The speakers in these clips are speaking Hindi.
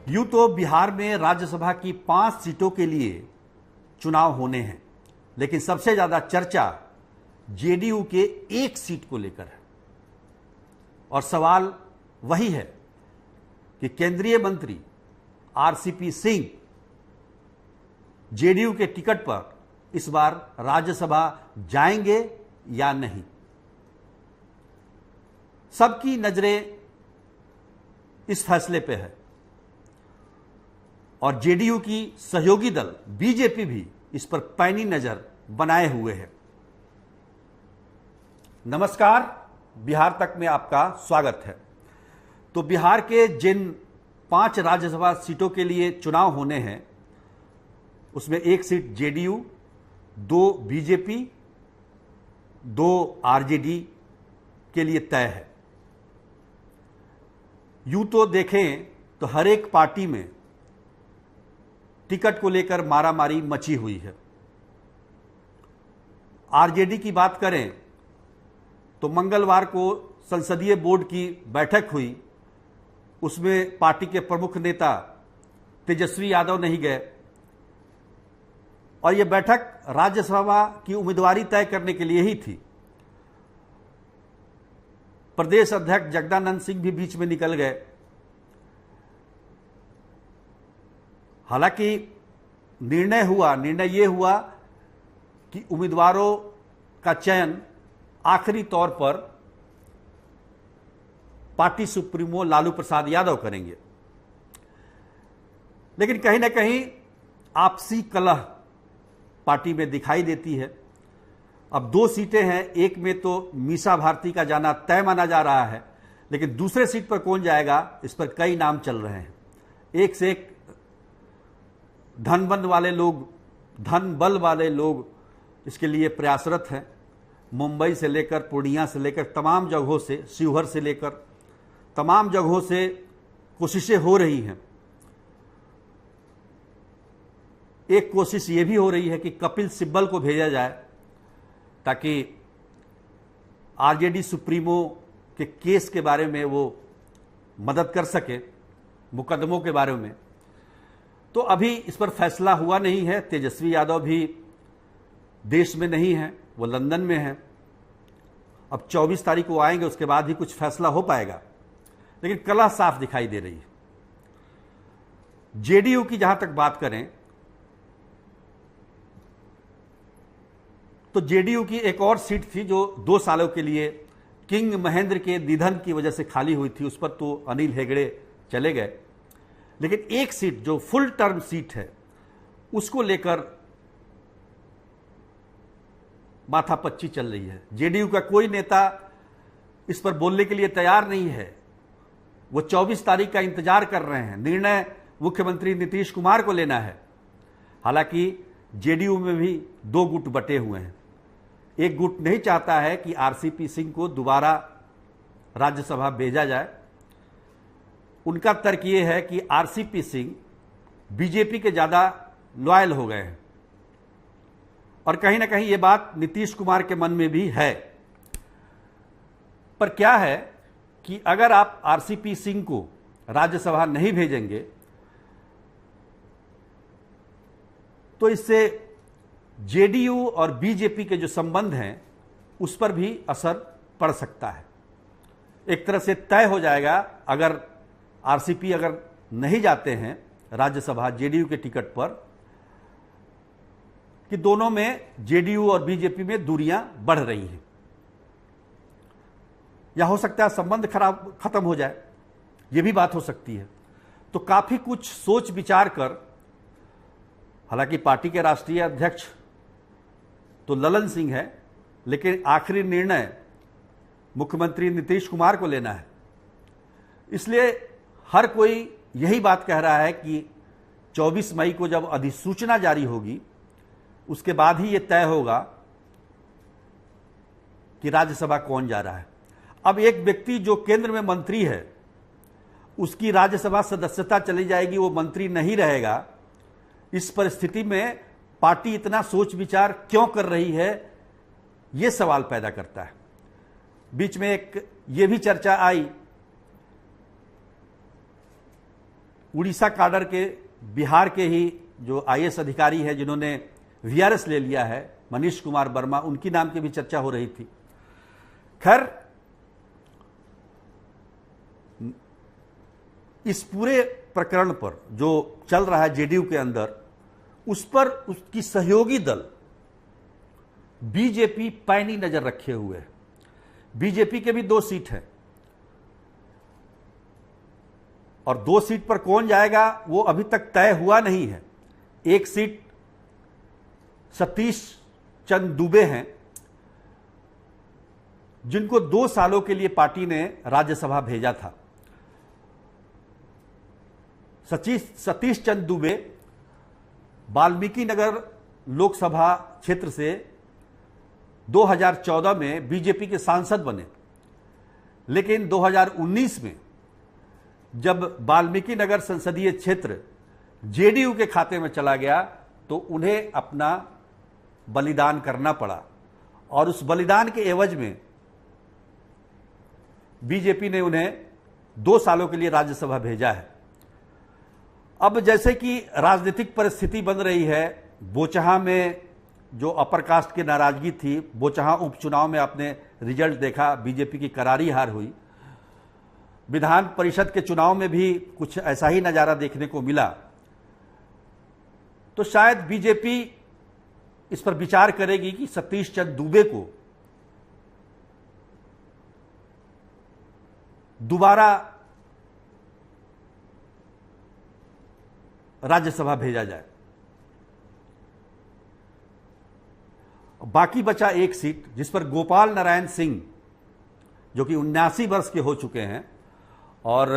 यूं तो बिहार में राज्यसभा की 5 सीटों के लिए चुनाव होने हैं, लेकिन सबसे ज्यादा चर्चा जेडीयू के एक सीट को लेकर है। और सवाल वही है कि केंद्रीय मंत्री आरसीपी सिंह जेडीयू के टिकट पर इस बार राज्यसभा जाएंगे या नहीं। सबकी नजरें इस फैसले पे है और जेडीयू की सहयोगी दल बीजेपी भी इस पर पैनी नजर बनाए हुए है। नमस्कार, बिहार तक में आपका स्वागत है। तो बिहार के जिन 5 राज्यसभा सीटों के लिए चुनाव होने हैं उसमें एक सीट जेडीयू, 2 बीजेपी, 2 आरजेडी के लिए तय है। यूं तो देखें तो हर एक पार्टी में टिकट को लेकर मारामारी मची हुई है। आरजेडी की बात करें तो मंगलवार को संसदीय बोर्ड की बैठक हुई, उसमें पार्टी के प्रमुख नेता तेजस्वी यादव नहीं गए और यह बैठक राज्यसभा की उम्मीदवारी तय करने के लिए ही थी। प्रदेश अध्यक्ष जगदानंद सिंह भी बीच में निकल गए। हालांकि निर्णय यह हुआ कि उम्मीदवारों का चयन आखिरी तौर पर पार्टी सुप्रीमो लालू प्रसाद यादव करेंगे, लेकिन कहीं ना कहीं आपसी कलह पार्टी में दिखाई देती है। अब 2 सीटें हैं, एक में तो मीसा भारती का जाना तय माना जा रहा है, लेकिन दूसरे सीट पर कौन जाएगा इस पर कई नाम चल रहे हैं। एक से एक धन बल वाले लोग इसके लिए प्रयासरत हैं। मुंबई से लेकर पूर्णिया से लेकर तमाम जगहों से, शिवहर से लेकर तमाम जगहों से कोशिशें हो रही हैं। एक कोशिश ये भी हो रही है कि कपिल सिब्बल को भेजा जाए ताकि आरजेडी सुप्रीमो के केस के बारे में वो मदद कर सके, मुकदमों के बारे में। तो अभी इस पर फैसला हुआ नहीं है। तेजस्वी यादव भी देश में नहीं है, वो लंदन में है। अब 24 तारीख को आएंगे, उसके बाद ही कुछ फैसला हो पाएगा, लेकिन कलह साफ दिखाई दे रही है। जेडीयू की जहां तक बात करें तो जेडीयू की एक और सीट थी जो 2 सालों के लिए किंग महेंद्र के निधन की वजह से खाली हुई थी, उस पर तो अनिल हेगड़े चले गए। लेकिन एक सीट जो फुल टर्म सीट है उसको लेकर माथापच्ची चल रही है। जेडीयू का कोई नेता इस पर बोलने के लिए तैयार नहीं है। वो 24 तारीख का इंतजार कर रहे हैं। निर्णय मुख्यमंत्री नीतीश कुमार को लेना है। हालांकि जेडीयू में भी 2 गुट बटे हुए हैं। एक गुट नहीं चाहता है कि आरसीपी सिंह को दोबारा राज्यसभा भेजा जाए। उनका तर्क यह है कि आरसीपी सिंह बीजेपी के ज्यादा लॉयल हो गए हैं और कहीं ना कहीं यह बात नीतीश कुमार के मन में भी है। पर क्या है कि अगर आप आरसीपी सिंह को राज्यसभा नहीं भेजेंगे तो इससे जेडीयू और बीजेपी के जो संबंध हैं उस पर भी असर पड़ सकता है। एक तरह से तय हो जाएगा, अगर आरसीपी नहीं जाते हैं राज्यसभा जेडीयू के टिकट पर, कि दोनों में, जेडीयू और बीजेपी में दूरियां बढ़ रही हैं या हो सकता है संबंध खत्म हो जाए, यह भी बात हो सकती है। तो काफी कुछ सोच विचार कर, हालांकि पार्टी के राष्ट्रीय अध्यक्ष तो ललन सिंह है, लेकिन आखिरी निर्णय मुख्यमंत्री नीतीश कुमार को लेना है। इसलिए हर कोई यही बात कह रहा है कि 24 मई को जब अधिसूचना जारी होगी उसके बाद ही यह तय होगा कि राज्यसभा कौन जा रहा है। अब एक व्यक्ति जो केंद्र में मंत्री है उसकी राज्यसभा सदस्यता चली जाएगी, वो मंत्री नहीं रहेगा। इस परिस्थिति में पार्टी इतना सोच विचार क्यों कर रही है, यह सवाल पैदा करता है। बीच में एक ये भी चर्चा आई उड़ीसा काडर के, बिहार के ही जो आईएएस अधिकारी है जिन्होंने वीआरएस ले लिया है, मनीष कुमार वर्मा, उनकी नाम की भी चर्चा हो रही थी। खैर, इस पूरे प्रकरण पर जो चल रहा है जेडीयू के अंदर, उस पर उसकी सहयोगी दल बीजेपी पैनी नजर रखे हुए है। बीजेपी के भी 2 सीट है और 2 सीट पर कौन जाएगा वो अभी तक तय हुआ नहीं है। एक सीट सतीश चंद दुबे हैं, जिनको 2 सालों के लिए पार्टी ने राज्यसभा भेजा था। सतीश चंद दुबे वाल्मीकि नगर लोकसभा क्षेत्र से 2014 में बीजेपी के सांसद बने, लेकिन 2019 में जब वाल्मीकि नगर संसदीय क्षेत्र जेडीयू के खाते में चला गया तो उन्हें अपना बलिदान करना पड़ा और उस बलिदान के एवज में बीजेपी ने उन्हें 2 सालों के लिए राज्यसभा भेजा है। अब जैसे कि राजनीतिक परिस्थिति बन रही है, बोचहा में जो अपर कास्ट की नाराजगी थी, बोचहा उपचुनाव में आपने रिजल्ट देखा, बीजेपी की करारी हार हुई। विधान परिषद के चुनाव में भी कुछ ऐसा ही नजारा देखने को मिला। तो शायद बीजेपी इस पर विचार करेगी कि सतीश चंद दुबे को दोबारा राज्यसभा भेजा जाए। बाकी बचा एक सीट जिस पर गोपाल नारायण सिंह, जो कि 79 वर्ष के हो चुके हैं, और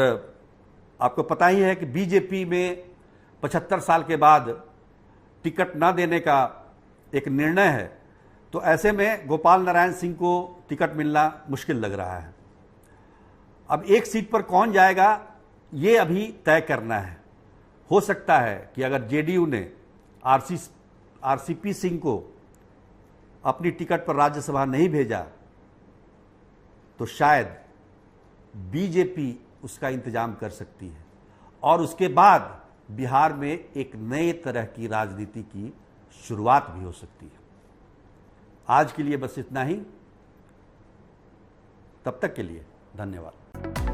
आपको पता ही है कि बीजेपी में 75 साल के बाद टिकट न देने का एक निर्णय है, तो ऐसे में गोपाल नारायण सिंह को टिकट मिलना मुश्किल लग रहा है। अब एक सीट पर कौन जाएगा ये अभी तय करना है। हो सकता है कि अगर जेडीयू ने आरसीपी सिंह को अपनी टिकट पर राज्यसभा नहीं भेजा तो शायद बीजेपी उसका इंतजाम कर सकती है और उसके बाद बिहार में एक नए तरह की राजनीति की शुरुआत भी हो सकती है। आज के लिए बस इतना ही। तब तक के लिए धन्यवाद।